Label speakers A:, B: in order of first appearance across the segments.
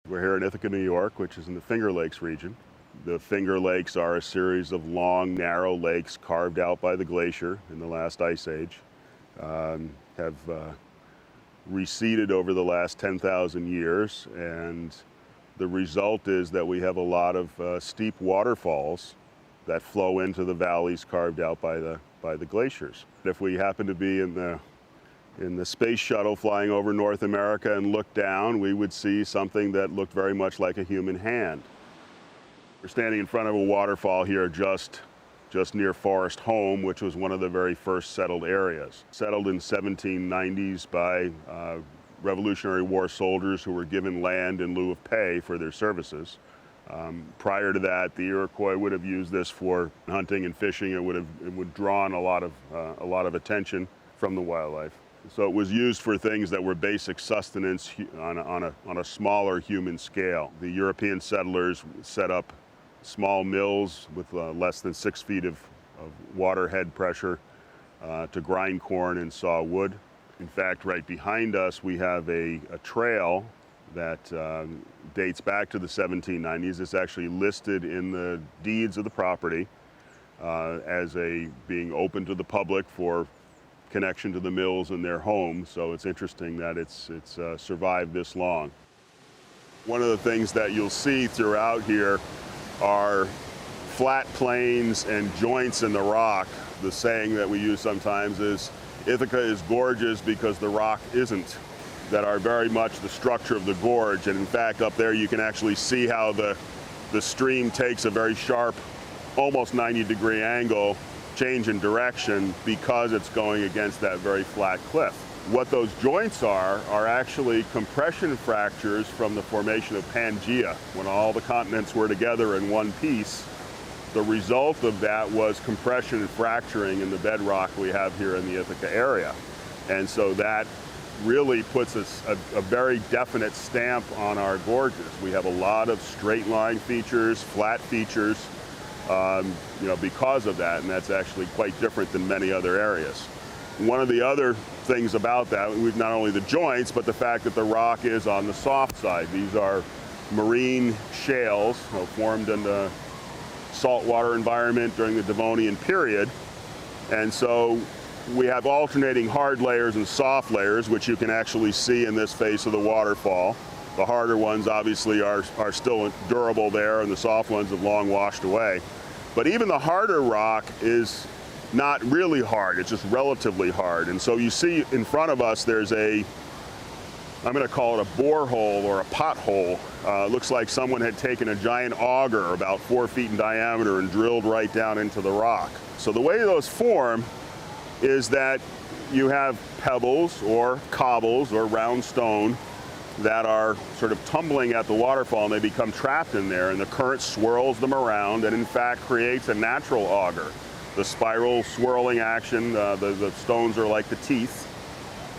A: We're here in Ithaca, New York, which is in the Finger Lakes region. The Finger Lakes are a series of long, narrow lakes carved out by the glacier in the last ice age. Have receded over the last 10,000 years, and the result is that we have a lot of steep waterfalls that flow into the valleys carved out by the glaciers. If we happen to be in the space shuttle flying over North America and look down, we would see something that looked very much like a human hand. We're standing in front of a waterfall here just near Forest Home, which was one of the very first settled areas. Settled in 1790s by Revolutionary War soldiers who were given land in lieu of pay for their services. Prior to that, the Iroquois would have used this for hunting and fishing. It would have drawn a lot of attention from the wildlife. So it was used for things that were basic sustenance on a smaller human scale. The European settlers set up small mills with less than 6 feet of water head pressure to grind corn and saw wood. In fact, right behind us we have a trail that dates back to the 1790s. It's actually listed in the deeds of the property as being open to the public for connection to the mills and their homes. So it's interesting that it's survived this long. One of the things that you'll see throughout here are flat plains and joints in the rock. The saying that we use sometimes is, Ithaca is gorgeous because the rock isn't, that are very much the structure of the gorge. And in fact, up there you can actually see how the stream takes a very sharp, almost 90-degree angle change in direction because it's going against that very flat cliff. What those joints are actually compression fractures from the formation of Pangea. When all the continents were together in one piece, the result of that was compression and fracturing in the bedrock we have here in the Ithaca area. And so that really puts us a very definite stamp on our gorges. We have a lot of straight line features, flat features, because of that, and that's actually quite different than many other areas. One of the other things about that, we've not only the joints, but the fact that the rock is on the soft side. These are marine shales formed in the saltwater environment during the Devonian period. And so we have alternating hard layers and soft layers, which you can actually see in this face of the waterfall. The harder ones obviously are still durable there, and the soft ones have long washed away. But even the harder rock is not really hard, it's just relatively hard. And so you see in front of us there's I'm going to call it a borehole or a pothole. Looks like someone had taken a giant auger about 4 feet in diameter and drilled right down into the rock. So the way those form is that you have pebbles or cobbles or round stone that are sort of tumbling at the waterfall, and they become trapped in there, and the current swirls them around and in fact creates a natural auger. The spiral swirling action, the stones are like the teeth,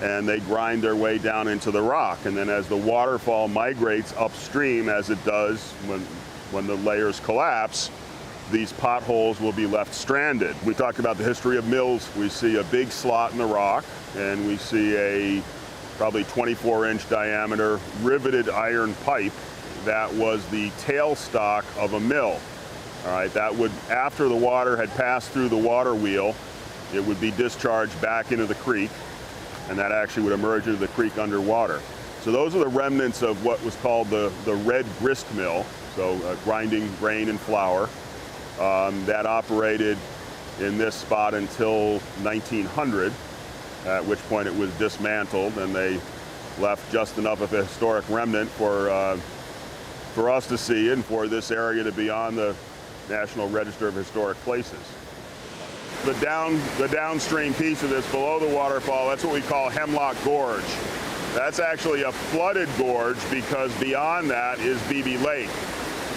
A: and they grind their way down into the rock. And then as the waterfall migrates upstream, as it does when the layers collapse, these potholes will be left stranded. We talked about the history of mills. We see a big slot in the rock, and we see a probably 24-inch diameter riveted iron pipe that was the tailstock of a mill. All right, that would, after the water had passed through the water wheel, it would be discharged back into the creek, and that actually would emerge into the creek underwater. So those are the remnants of what was called the red grist mill, so grinding grain and flour, that operated in this spot until 1900. At which point it was dismantled, and they left just enough of a historic remnant for us to see and for this area to be on the National Register of Historic Places. The downstream piece of this below the waterfall, that's what we call Hemlock Gorge. That's actually a flooded gorge because beyond that is Beebe Lake.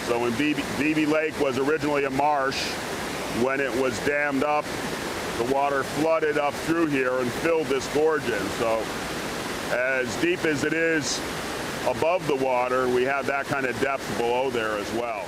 A: So when Beebe Lake was originally a marsh, when it was dammed up, the water flooded up through here and filled this gorge in. So as deep as it is above the water, we have that kind of depth below there as well.